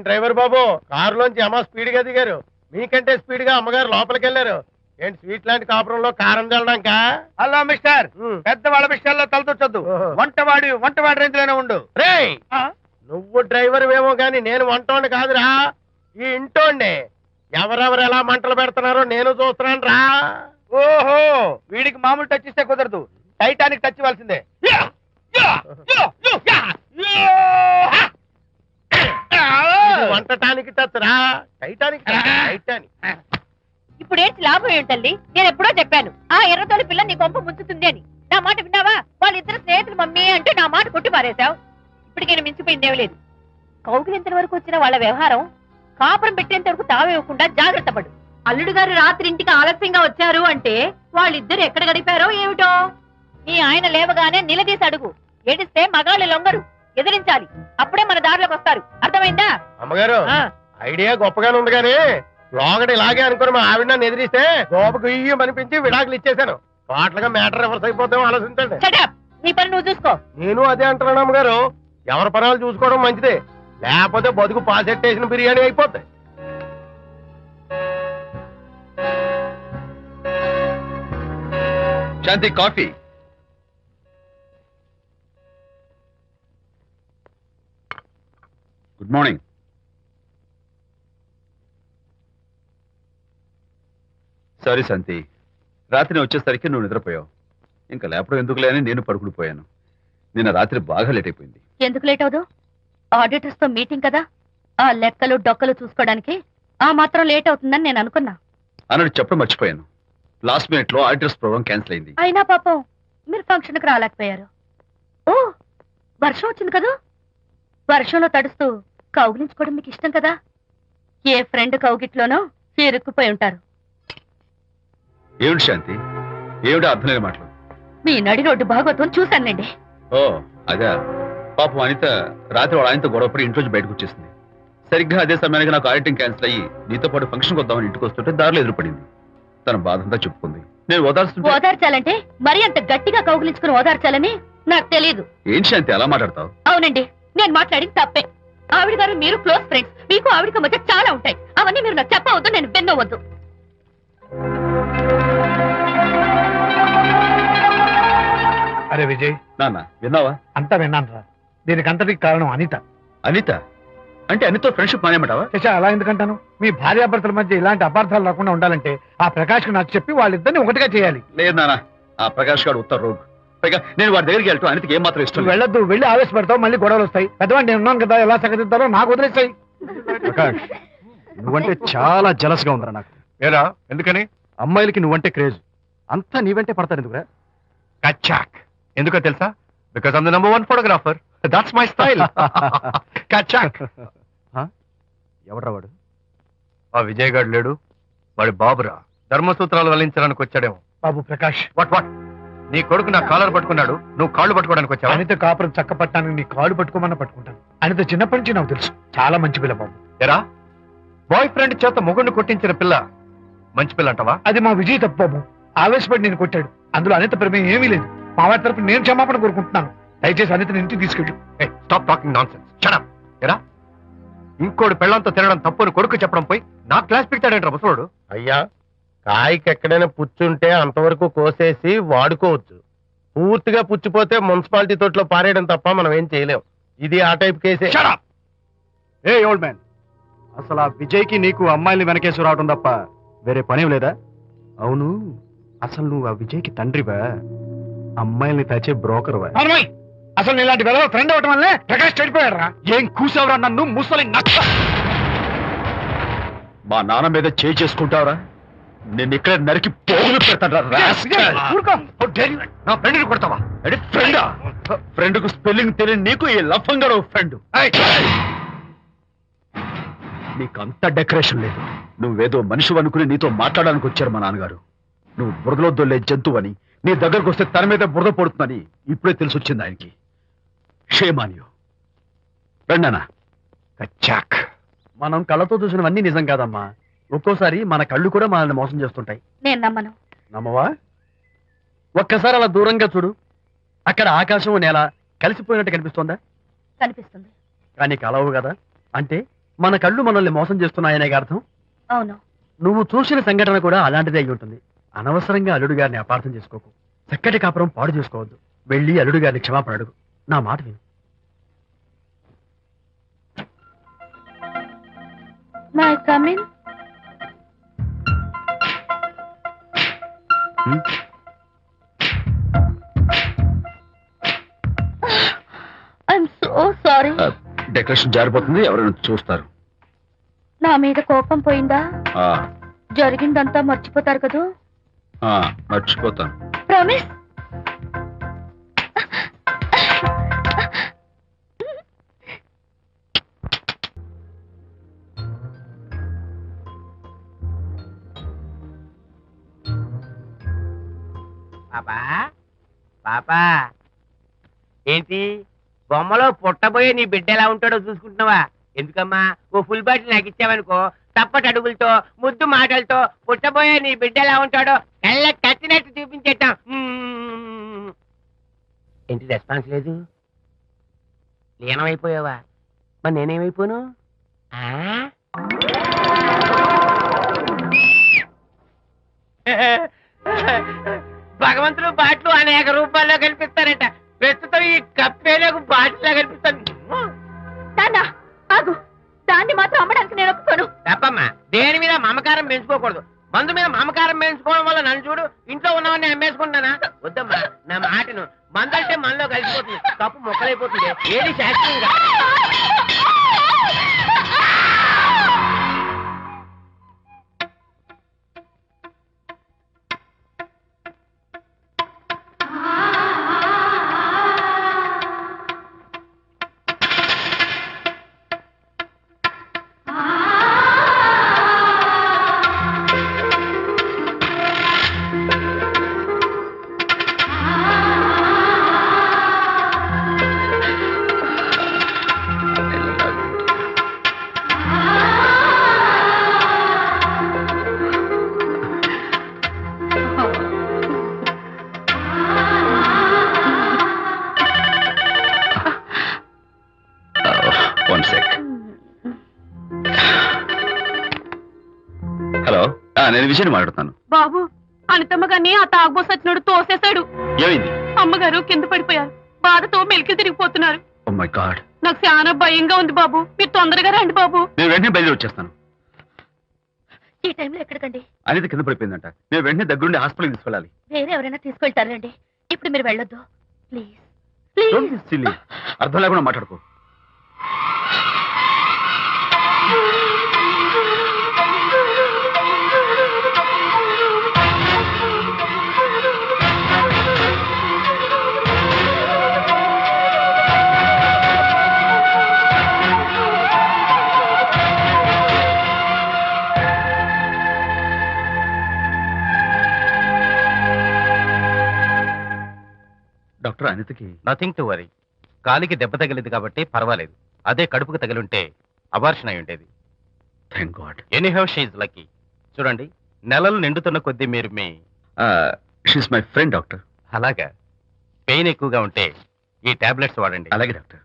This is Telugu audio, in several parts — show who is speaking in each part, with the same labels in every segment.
Speaker 1: ఏంటి డ్రైవర్ బాబు, కారులోంచి అమ్మ స్పీడ్ గా దిగారు, మీకంటే స్పీడ్ గా అమ్మగారు లోపలికి వెళ్ళారు. ఏంటి స్వీట్ లాంటి కాపురంలో కారం చల్లడానికా?
Speaker 2: హలో మిస్టర్, పెద్దవాళ్ళ విషయాల్లో తలదొచ్చొద్దు. వంటవాడి రేంజ్ లోనే ఉండు.
Speaker 1: రే, నువ్వు డ్రైవర్ ఏమో గాని నేను వంటోండి కాదురా, ఈ ఇంటోండి. ఎవరెవరు ఎలా మంటలు పెడుతున్నారో నేను చూస్తున్నాను రా.
Speaker 2: ఓహో, వీడికి మామూలు టచ్ ఇస్తే కుదరదు, టైటానిక్ టచ్ ఇవ్వాల్సిందే.
Speaker 1: వంటటానికి టచ్ రా, టైటానిక్ టైటానిక్.
Speaker 3: ఇప్పుడు ఏంటి లాభం ఏంటల్లి? నేను ఎప్పుడో చెప్పాను ఆ ఎర్రతోలి పిల్ల నీ కొంప ముంచుతుంది అని. నా మాట విన్నావా? వాళ్ళిద్దరు స్నేహితులు మమ్మీ అంటే నా మాట కొట్టి పారేశావు. ఇప్పటికి నేను మించిపోయిందేం లేదు. కౌగిలింత వరకు వచ్చిన వాళ్ళ వ్యవహారం కాపురం పెట్టేంత వరకు తావేవ్వకుండా జాగ్రత్త పడు. అల్లుడు గారు రాత్రి ఇంటికి ఆలస్యంగా వచ్చారు అంటే వాళ్ళిద్దరు ఎక్కడ గడిపారో ఏమిటో. నీ ఆయన లేవగానే నిలదీసి అడుగు. ఏడిస్తే మగాళ్ళు లొంగరు, ఎదిరించాలి. అప్పుడే మన దారిలోకి వస్తారు. అర్థమైందా?
Speaker 1: అమ్మగారు, ఐడియా గొప్పగానే ఉంది కానీ లోగడ ఇలాగే అనుకుని మా ఆవిడ నన్ను ఎదిరిస్తే గోపకు ఇయ్యం అనిపించి విడాకులు ఇచ్చేశాను. పాటలుగా మ్యాటర్ రివర్స్ అయిపోతాం, ఆలోచించండి.
Speaker 3: నీ పని నువ్వు చూసుకో.
Speaker 1: నేను అదే అంటున్నాను అమ్మగారు, ఎవరి పనాలు చూసుకోవడం మంచిదే, లేకపోతే బతుకు పాసెట్టేసిన బిర్యానీ అయిపోతాయి.
Speaker 4: శాంతి, కాఫీ. Good morning. సారీ శాంతి, రాత్రి వచ్చేసరికి నువ్వు నిద్రపోయావు. ఇంకా లేపడం ఎందుకులే అని నేను పడుకుని పోయాను. నిన్న రాత్రి బాగా లేట్ అయిపోయింది.
Speaker 3: ఎందుకు లేట్ అవదు? ఆడిటర్స్ తో మీటింగ్ కదా, ఆ లెక్కలు డొక్కలు చూసుకోవడానికి ఆ మాత్రం లేట్ అవుతుందని నేను అనుకున్నా.
Speaker 4: అన్నట్టు చెప్పడం మర్చిపోయాను, లాస్ట్ మినిట్ లో ఆడిటర్స్ ప్రోగ్రామ్ క్యాన్సిల్ అయింది.
Speaker 3: అయినా పాపం మీరు ఫంక్షన్ కి రాలేకపోయారు. ఓ, వర్షం వచ్చింది కదా, వర్షంలో తడుస్తూ కౌగిలించుకోవడం మీకు ఇష్టం కదా. ఏ ఫ్రెండ్ కౌగిట్లోనో ఇరుక్కుపోయి ఉంటారు.
Speaker 4: ఏమిటి శాంతి, ఏమిటి అర్థం లేని మాటలు?
Speaker 3: మీ నడి రోడ్డు భాగవతం చూశానండి.
Speaker 4: ఓ అదే, పాపం అనిత రాత్రి వాళ్ళ ఆయనతో గొడవపడి ఇంట్లోంచి బయటకు వచ్చేసింది. సరిగ్గా అదే సమయానికి నాకు ఆడిటింగ్ క్యాన్సిల్ అయ్యి నీతో పాటు ఫంక్షన్కి వద్దామని ఇంటికి వస్తుంటే దారిలో ఎదురుపడింది. తన బాధంతా చెప్పుకుంది. నేను
Speaker 3: ఓదార్చాలంటే మరి అంత గట్టిగా కౌగిలించుకుని ఓదార్చాలని నాకు తెలియదు.
Speaker 4: ఏం శాంతి అలా మాట్లాడతావు?
Speaker 3: అవునండి, నేను మాట్లాడింది తప్పే. ఆవిడ గారు మీరు క్లోజ్ ఫ్రెండ్స్, మీకు ఆవిడకి మధ్య చాలా ఉంటాయి. అవన్నీ మీరు నాకు చెప్పవద్దు, నేను విన్నవద్దు.
Speaker 2: అరే విజయ్,
Speaker 4: నాన్న విన్నావా?
Speaker 2: అంతా విన్నాను రా. దీనికి అంతటికి కారణం అనిత.
Speaker 4: అనిత అంటే అనితో ఫ్రెండ్షిప్ మానేమంటావా?
Speaker 2: శశా, అలా ఎందుకంటాను? మీ భార్యాభర్తల మధ్య ఇలాంటి అపార్థాలు రాకుండా ఉండాలంటే ఆ ప్రకాష్ కు నాకు చెప్పి వాళ్ళిద్దరిని ఒకటిగా చేయాలి.
Speaker 4: లేదు నాన్న, ఆ ప్రకాష్ గారు ఉత్తర రోగ్. పైగా నేను వాడి దగ్గరికి వెళ్తాను, అనితకి ఏం మాత్రం ఇష్టం.
Speaker 2: వెళ్ళొద్దు, వెళ్ళి ఆవేశపడతావు, మళ్ళీ గొడవలు వస్తాయి. పెద్దవాడు నేను ఉన్నాను కదా, ఎలా సగదిద్దారో నాకు వదిలేస్తాయి.
Speaker 5: ప్రకాష్, నువ్వంటే చాలా జలస్ గా ఉందిరా నాకు.
Speaker 1: ఏరా, ఎందుకని?
Speaker 5: అమ్మాయిలకి నువ్వంటే క్రేజ్, అంతా నీవంటే పడతారు ఎందుకురా?
Speaker 1: కచ్చాక్. ఎందుకో తెలుసా? Because I'm the number 1 photographer. That's my style. కచ్చాక్.
Speaker 5: ఎవడ్రా వాడు?
Speaker 1: ఆ విజయ్ గారు లేడు, వాడి బాబురా. ధర్మసూత్రాలు వల్లించడానికి వచ్చాడేమో.
Speaker 2: బాబు ప్రకాష్,
Speaker 1: వాట్ నీ కొడుకు నా కాలర్ పట్టుకున్నాడు, నువ్వు కాళ్ళు పట్టుకోవడానికి వచ్చావా?
Speaker 2: అనిత కాపురం చక్క పట్టానికి నీ కాళ్ళు పట్టుకోమన్నా పట్టుకుంటాను. అనిత చిన్నప్పటి నుంచి నాకు తెలుసు, చాలా మంచి పిల్ల బాబు.
Speaker 1: ఎరా, బాయ్ ఫ్రెండ్ చేత మొగుడిని కొట్టించిన పిల్ల మంచి పిల్ల అంటావా?
Speaker 2: అది మా విజయ్ తప్పు బాబు. ఆవేశపడి నేను కొట్టాడు, అందులో అనిత ప్రమేయం ఏమీ లేదు. మా వారి తరపు నేను క్షమాపణ కోరుకుంటున్నాను. దయచేసి అనితని ఇంటికి తీసుకెళ్ళు.
Speaker 1: Stop talking nonsense. Shut up. ఎరా, ఇంకోటి పెళ్ళంతో తినడం తప్పుని కొడుకు చెప్పడం పోయి నా క్లాస్ పెడతాడేంట్రా ముసలోడు? అయ్యా, కాయకి ఎక్కడైనా పుచ్చుంటే అంతవరకు కోసేసి వాడుకోవచ్చు. పూర్తిగా పుచ్చిపోతే మున్సిపాలిటీ తోటలో పారేయడం తప్ప మనం ఏం చేయలేం. ఇది ఆ టైప్ కేసే.
Speaker 5: ఏ ఓల్డ్ మ్యాన్, అసలు ఆ విజయ్కి నీకు అమ్మాయిని వెనకేసి రావడం తప్ప వేరే పనేం లేదా? అవును, అసలు నువ్వు ఆ విజయ్కి తండ్రివా, అమ్మాయిల్ని తెచ్చే బ్రోకర్వా?
Speaker 2: అసలు ఇలాంటి వెధవ ఫ్రెండ్ అవటం వల్లే ప్రకాష్ చెడిపోయాడు రా.
Speaker 5: ఏం కూసావురా నన్ను ముసలి నక్క? మా నాన్న మీద చేయి చేసుకుంటావురా? నేను ఇక్కడ నరికి పోగులు పెడతాను.
Speaker 1: నా ఫ్రెండ్ని కొడతావా?
Speaker 5: ఫ్రెండా? ఫ్రెండ్ కు స్పెల్లింగ్ తెలియని నీకు ఈ లఫంగా ఫ్రెండ్. నీకు అంత డెకరేషన్ లేదు. నువ్వేదో మనిషి అనుకుని నీతో మాట్లాడడానికి వచ్చారు మా నాన్నగారు. నువ్వు బురదలో దొల్లే జంతువు అని, నీ దగ్గరకు వస్తే తన మీద బురద పడుతుందని ఇప్పుడే తెలిసి వచ్చింది ఆయనకి. షేమాన్యు రండనా.
Speaker 1: కచ్చాక్.
Speaker 5: మనం కళ్ళతో చూసినవన్నీ నిజం కాదమ్మా. ఒక్కోసారి మన కళ్ళు కూడా మనల్ని మోసం చేస్తుంటాయి.
Speaker 3: నేను నమ్మను.
Speaker 5: నమ్మవా? ఒక్కసారి అలా దూరంగా చూడు, అక్కడ ఆకాశం నేల కలిసిపోయినట్టు కనిపిస్తోందా?
Speaker 3: కనిపిస్తుంది.
Speaker 5: కానీ కలవు కదా, అంటే మన కళ్ళు మనల్ని మోసం చేస్తున్నాయనే అర్థం.
Speaker 3: అవును.
Speaker 5: నువ్వు చూసిన సంఘటన కూడా అలాంటిదే అయి ఉంటుంది. అనవసరంగా అల్లుడు గారిని అపార్థం చేసుకోకు. చక్కటి కాపురం పాడు చేసుకోవద్దు. వెళ్ళి అల్లుడు గారిని క్షమాపణ అడుగు. నా మాట విను.
Speaker 3: May come in. I'm so sorry.
Speaker 4: Decoration జారిపోతుంది, ఎవరైనా చూస్తారు.
Speaker 3: నా మీద కోపం పోయిందా?
Speaker 4: ఆ,
Speaker 3: జరిగిందంతా మర్చిపోతారు కదూ?
Speaker 4: ఆ, మర్చిపోతాను.
Speaker 3: ప్రామిస్.
Speaker 6: పాపా పాపా, ఏంటి బొమ్మలో పుట్టబోయే నీ బిడ్డ ఎలా ఉంటాడో చూసుకుంటున్నావా? ఎందుకమ్మా, ఓ ఫుల్ బాటిల్ నాకు ఇచ్చావనుకో, తప్పటి అడుగులతో ముద్దు మాటలతో పుట్టబోయే నీ బిడ్డ ఎలా ఉంటాడో కళ్ళ కట్టినట్టు చూపించేటాం. ఏంటి రెస్పాన్స్ లేదు? లీనమైపోయావా? మరి నేనేమైపోను? భగవంతుడు బాట్లు అనేక రూపాల్లో కనిపిస్తారట. ప్రస్తుతం ఈ కప్పే నాకు బాటిల్లా కనిపిస్తాను.
Speaker 3: ఆగు, దాన్ని మాత్రం అమ్మడానికి నేను ఒప్పుకోను.
Speaker 6: తప్పమ్మా, దేని మీద మమకారం పెంచుకోకూడదు. మందు మీద మమకారం పెంచుకోవడం వల్ల నన్ను చూడు, ఇంట్లో ఉన్నవన్నీ అమ్మేసుకుంటానా? వద్దమ్మా, నా మాటను. మందు అంటే మనలో కలిసిపోతుంది, కప్పు మొక్కలైపోతుంది. ఏది శాస్త్రీయంగా
Speaker 4: నేను విజయని మాట్లాడుతాను.
Speaker 3: బాబు, అనితమ్మ గారిని ఆ తాగుబోసు వచ్చినాడు తోసేశాడు.
Speaker 4: ఏమైంది?
Speaker 3: అమ్మగారు కింద పడిపోయారు. బాధతో మెలికి తిరిగిపోతున్నారు.
Speaker 4: ఓ మై గాడ్,
Speaker 3: నాకు చాలా భయంగా ఉంది బాబు. మీరు తొందరగా రండి బాబు.
Speaker 4: నేను వెంటనే బయలుదేరి వచ్చేస్తాను.
Speaker 3: ఈ టైంలో ఎక్కడికండి?
Speaker 4: అనిత కింద పడిపోయిందంట. నేను వెంటనే దగ్గరుండి హాస్పిటల్కి తీసుకెళ్ళాలి.
Speaker 3: వేరే ఎవరైనా తీసుకెళ్తారండి. ఇప్పుడు మీరు వెళ్ళొద్దు ప్లీజ్.
Speaker 4: Don't be silly. అర్థం లేకుండా మాట్లాడుకో. డాక్టర్, అనితకి
Speaker 1: నథింగ్ టు వరీ. కాలికి దెబ్బ తగిలింది కాబట్టి పర్వాలేదు. అదే కడుపుకు తగిలింటే అబార్షన్ అయి ఉండేది.
Speaker 4: Thank God.
Speaker 1: Anyhow she's lucky. చూడండి, నెలలు నిండుతున్న కొద్దీ మీరు మీ
Speaker 4: షీస్ మై ఫ్రెండ్ డాక్టర్.
Speaker 1: అలాగా, పెయిన్ ఎక్కువగా ఉంటే ఈ టాబ్లెట్స్ వాడండి.
Speaker 4: అలాగే డాక్టర్.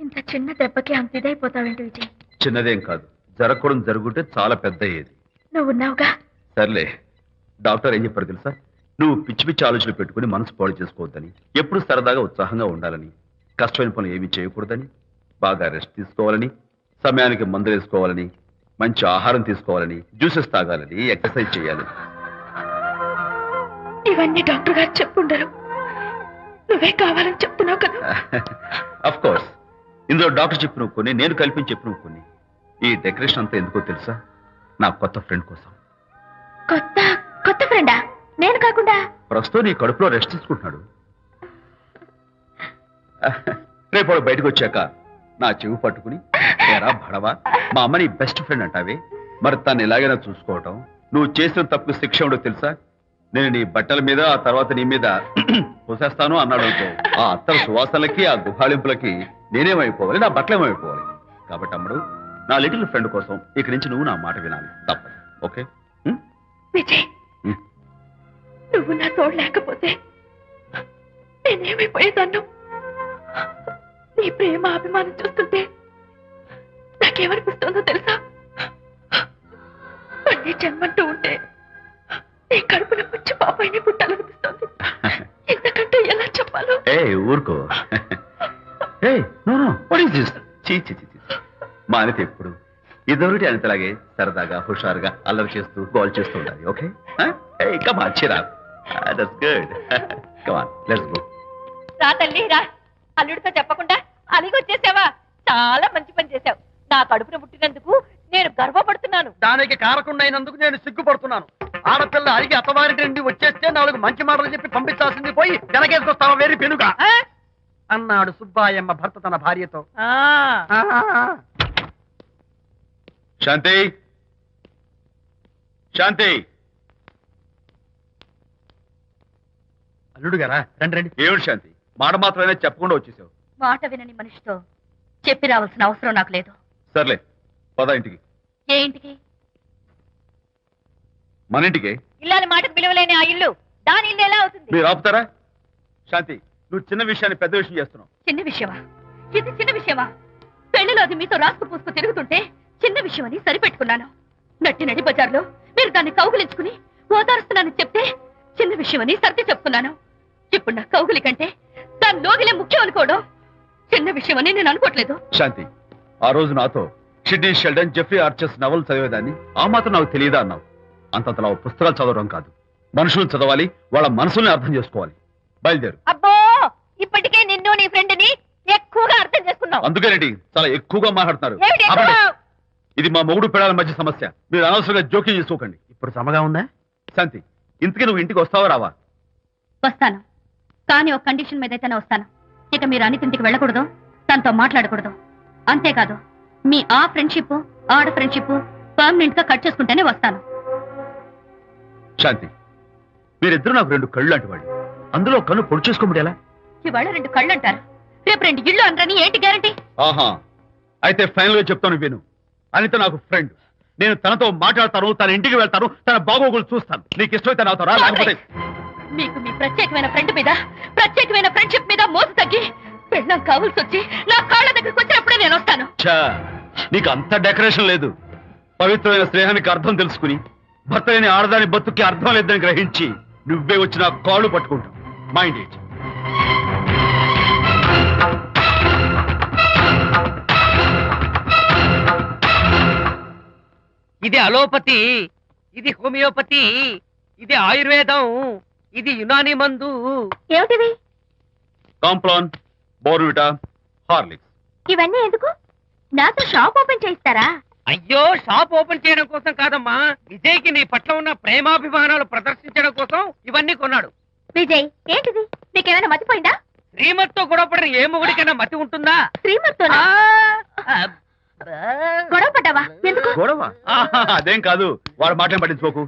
Speaker 3: ఇంత చిన్న దెబ్బకి అంత ఇదైపోతావేంటి విజయ్?
Speaker 4: చిన్నదేం కాదు, జరగకూడదు జరుగుంటే చాలా పెద్ద అయ్యేది.
Speaker 3: నువ్వు ఉన్నావుగా.
Speaker 4: సర్లే. డాక్టర్ ఏం చెప్పారు తెలుసా? నువ్వు పిచ్చి పిచ్చి ఆలోచనలు పెట్టుకుని మనసు పాడు చేసుకోవద్దని, ఎప్పుడు సరదాగా ఉత్సాహంగా ఉండాలని, కష్టమైన పనులు ఏమీ చేయకూడదని, బాగా రెస్ట్ తీసుకోవాలని, సమయానికి మందులు వేసుకోవాలని, మంచి ఆహారం తీసుకోవాలని, జ్యూసెస్ తాగాలని, ఎక్సర్సైజ్ చేయాలి.
Speaker 3: ఇవన్నీ డాక్టర్ గారు చెప్పుండరు, నువ్వే కావాలని చెప్తున్నావు కదా.
Speaker 4: అఫ్ కోర్స్, ఇందులో డాక్టర్ చెప్పిన కొన్ని, నేను కల్పించి చెప్పిన కొన్ని. ఈ డెకరేషన్ అంతా ఎందుకో తెలుసా? నా కొత్త ఫ్రెండ్ కోసం.
Speaker 3: కొత్త కొత్త ఫ్రెండా? నేను కాకుండా?
Speaker 4: ప్రస్తుతం నీ కడుపులో రెస్ట్ తీసుకుంటున్నాడు. రేపు వాడు బయటకు వచ్చాక నా చెవి పట్టుకుని, ఎరా భడవా, మా అమ్మ నీ బెస్ట్ ఫ్రెండ్ అంటావే, మరి తను ఎలాగైనా చూసుకోవటం. నువ్వు చేసిన తప్పు శిక్ష ఉండో తెలుసా? నేను నీ బట్టల మీద, ఆ తర్వాత నీ మీద పోసేస్తాను అన్నాడు అనుకో, ఆ అత్తల సువాసనలకి, ఆ గుహాళింపులకి నేనేమైపోవాలి, నా బట్టలేమైపోవాలి. కాబట్టి అమ్మడు, నా లిటిల్ ఫ్రెండ్ కోసం ఇక నుంచి నువ్వు నా మాట వినాలి, తప్పదు. ఓకే?
Speaker 3: విజయ్, నువ్వు నా తోడు లేకపోతే నేనేమైపోయేదాన్ని. నీ ప్రేమ అభిమానం చూస్తుంటే నాకేమనిపిస్తుందో తెలుసా? మళ్ళీ జన్మంటూ ఉంటే నీ కడుపున వచ్చి పాపాయిని పుట్టాలనిపిస్తుంది. ఇంతకంటే ఎలా చెప్పాలో.
Speaker 4: ఏ ఊరుకో. ఏ no no what is this? చీ చీ చీ. మా అనిత ఎప్పుడు ఇదొకటి అనితలాగే సరదాగా హుషారుగా అల్లరి చేస్తూ గోల్ చేస్తూ ఉండాలి. ఓకే కమ్ ఆన్ చిరా. That's good. Come on let's go.
Speaker 3: రా తల్లి రా. అల్లుడితో చెప్పకుండా అలిగొచ్చేసావా? చాలా మంచి పని చేశావు. నా కడుపున పుట్టినందుకు నేను గర్వపడుతున్నాను.
Speaker 1: దానికి కారకుండైనందుకు నేను సిగ్గుపడుతున్నాను. ఆడపిల్ల అడిగి అత్తవారి నుండి వచ్చేస్తే 4 మంచి మాటలు చెప్పి పంపించాల్సింది పోయి వెనకేసుకొస్తావా వేరి పెనుగా అన్నాడు సుబ్బాయమ్మ భర్త తన భార్యతో.
Speaker 4: శాంతి శాంతి.
Speaker 1: అల్లుడు గారా రండి రండి.
Speaker 4: ఏమిటి శాంతి, మాట మాత్రమే చెప్పకుండా వచ్చేసావు?
Speaker 3: మాట వినని మనిషితో చెప్పి రావాల్సిన అవసరం నాకు లేదు.
Speaker 4: సర్లే పద ఇంటికి.
Speaker 3: ఏ ఇంటికి?
Speaker 4: మన ఇంటికి.
Speaker 3: ఇల్లాలి మాటకు విలువలేని ఆ ఇల్లు దాని ఇల్లు ఎలా అవుతుంది?
Speaker 4: మీరు ఆపుతారా? శాంతి, నువ్వు చిన్న విషయాన్ని పెద్ద విషయం చేస్తున్నావు.
Speaker 3: చిన్న విషయమా? ఇది చిన్న విషయమా? పెళ్లిలో అది మీతో రాసుకు పూసుకు తిరుగుతుంటే చిన్న విషయమని సరిపెట్టుకున్నాను. నట్టి నడి బజార్లో మీరు దాన్ని కౌగులించుకుని ఓదారుస్తున్నానని చెప్తే చిన్న విషయమని సర్ది చెప్తున్నాను. ఇప్పుడు నా కౌగులి కంటే దాని లోగిలే ముఖ్యం అనుకోవడం చిన్న విషయమని నేను అనుకోవట్లేదు.
Speaker 4: శాంతి, ఆ రోజు నాతో షిడ్నీ షెల్డన్, జెఫ్రీ ఆర్చర్స్ నవలు చదివేదాన్ని ఆ మాత్రం నాకు తెలియదా అన్నావు. అంతంతలా పుస్తకాలు చదవడం కాదు, మనుషులను చదవాలి, వాళ్ళ మనసుల్ని అర్థం చేసుకోవాలి. బయలుదేరు.
Speaker 3: అబ్బో, ఇప్పటికే నిన్ను నీ ఫ్రెండ్ ని ఎక్కువగా అర్థం చేసుకున్నావు.
Speaker 4: అందుకేనండి చాలా ఎక్కువగా మాట్లాడుతున్నారు.
Speaker 3: ఏమిటి ఎక్కువ?
Speaker 4: ఆపండి. ఇది మా మొగుడు పిల్లల మధ్య సమస్య, మీరు అనవసరంగా జోక్యం చేసుకోకండి.
Speaker 1: ఇప్పుడు సమగా ఉందా?
Speaker 4: శాంతి, ఇంతకీ నువ్వు ఇంటికి వస్తావా రావా?
Speaker 3: వస్తాను, కానీ ఒక కండిషన్ మీద అయితేనే వస్తాను. ఇక మీరు అనితింటికి వెళ్ళకూడదు, తనతో మాట్లాడకూడదు. అంతేకాదు, మీ ఆ ఫ్రెండ్షిప్ ఆడ ఫ్రెండ్షిప్ పర్మనెంట్ గా కట్ చేసుకుంటేనే వస్తాను.
Speaker 4: శాంతి, మీరిద్దరు నాకు 2 కళ్ళు లాంటి వాళ్ళు. అందులో కన్ను పొడి చేసుకోమడి ఎలా?
Speaker 3: ఇవాళ 2 కళ్ళు అంటారు, రేపు 2 ఇళ్ళు అంటారని ఏంటి గ్యారంటీ?
Speaker 4: ఆహా, అయితే ఫైనల్ గా చెప్తాను విను. అనిత నాకు ఫ్రెండ్. నేను తనతో మాట్లాడతాను, తన ఇంటికి వెళ్తాను, తన బాగోగులు చూస్తాను. నీకు ఇష్టమైతే నాతో రా, లేకపోతే
Speaker 3: మీకు మీ ప్రత్యేకమైన ఫ్రెండ్ మీద ప్రత్యేకమైన ఫ్రెండ్షిప్ మీద మోసు తగ్గి పెళ్ళం కావాల్సి వచ్చి నా కాళ్ళ దగ్గరికి వచ్చినప్పుడే నేను వస్తాను.
Speaker 4: ఛా, నీకు అంత డెకరేషన్ లేదు. పవిత్రమైన స్నేహానికి అర్థం తెలుసుకుని భర్త లేని ఆడదాని బతుక్కి అర్థం లేదని గ్రహించి నువ్వే వచ్చి నా కాళ్ళు పట్టుకుంటావు. Mind it.
Speaker 6: ఇది అలోపతి, ఇది హోమియోపతి, ఇది ఆయుర్వేదం, ఇది యునాని మందు.
Speaker 3: ఏమిటివి?
Speaker 4: Complan, Bournvita, Horlicks.
Speaker 3: ఇవన్నీ ఎందుకు? నాతో షాప్ ఓపెన్ చేయిస్తారా?
Speaker 6: అయ్యో, షాప్ ఓపెన్ చేయడం కోసం కాదమ్మా, విజయ్కి నీ పట్ల ఉన్న ప్రేమాభిమానాలు ప్రదర్శించడం కోసం ఇవన్నీ కొన్నాడు.
Speaker 3: విజయ్, ఏంటిది? నీకేమైనా మతిపోయిందా?
Speaker 6: శ్రీమతితో గొడవపడిన ఏ మొగుడికైనా మతి ఉంటుందా?
Speaker 3: శ్రీమతితో గొడవ పడ్డావా? ఎందుకు?
Speaker 4: గొడవ? ఆహా, అదేం కాదు. వాడు మాటలు పట్టించుకోకు.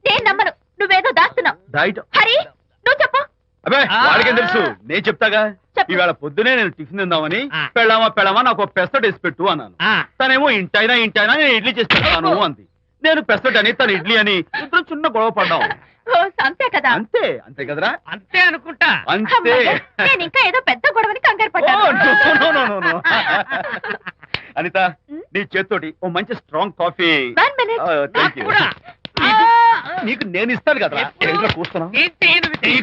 Speaker 3: నేను నమ్మను, నువ్వేదో దాస్తున్నావు.
Speaker 4: డైట్.
Speaker 3: హరి, నువ్వు చెప్పు.
Speaker 4: అబ్బే, వాడికేం తెలుసు, నేను చెప్తాగా.
Speaker 3: చెప్పు.
Speaker 4: ఈవేళ పొద్దునే నేను టిఫిన్ తిందామని పెళ్ళామా నాకు ఒక పెసరట్ వేసి పెట్టు అన్నాను. తనేమో ఇంటైనా నేను ఇడ్లీ చేసి పెడతాను అంది. నేను పెసరట్ అని తను ఇడ్లీ అని ఇద్దరు చిన్న గొడవ పడ్డాం.
Speaker 3: అంతే కదా?
Speaker 4: అంతే కదరా?
Speaker 6: అంతే అనుకుంటా.
Speaker 4: అంతే.
Speaker 3: అమ్మయ్య, నేను ఇంకా ఏదో పెద్ద గొడవని కంగారు
Speaker 4: ఓ,
Speaker 3: పడ్డాను.
Speaker 4: no. అనిత, నీ చేత్తోటి ఓ మంచి strong coffee.
Speaker 3: 1 minute.
Speaker 4: Thank you.
Speaker 6: కూడా.
Speaker 4: నీకు నేను ఇస్తాను కదా.
Speaker 6: ఎప్పుడు?
Speaker 4: కూస్తున్నావు?
Speaker 6: ఏంటి ఈయన విజయ్?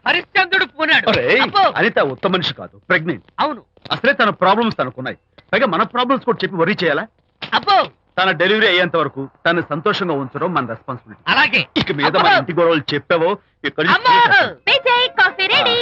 Speaker 6: హరిశ్చంద్రుడు పూనాడు. అబ్బో,
Speaker 4: అనిత ఉత్తమ మనిషి కాదు, ప్రెగ్నెంట్.
Speaker 6: అవును.
Speaker 4: అసలే తన ప్రాబ్లమ్స్ తనకున్నాయి, పైగా మన ప్రాబ్లమ్స్ కూడా చెప్పి వరీ చేయాలా?
Speaker 6: అబ్బో,
Speaker 4: తన డెలివరీ అయ్యేంత వరకు తను సంతోషంగా ఉంచడం మన రెస్పాన్సిబిలిటీ.
Speaker 6: అలాగే.
Speaker 4: ఇక మీద మన ఇంటి గొడవలు చెప్పావో ఇక్కడ
Speaker 6: అమ్మో.
Speaker 3: Vijay, coffee ready.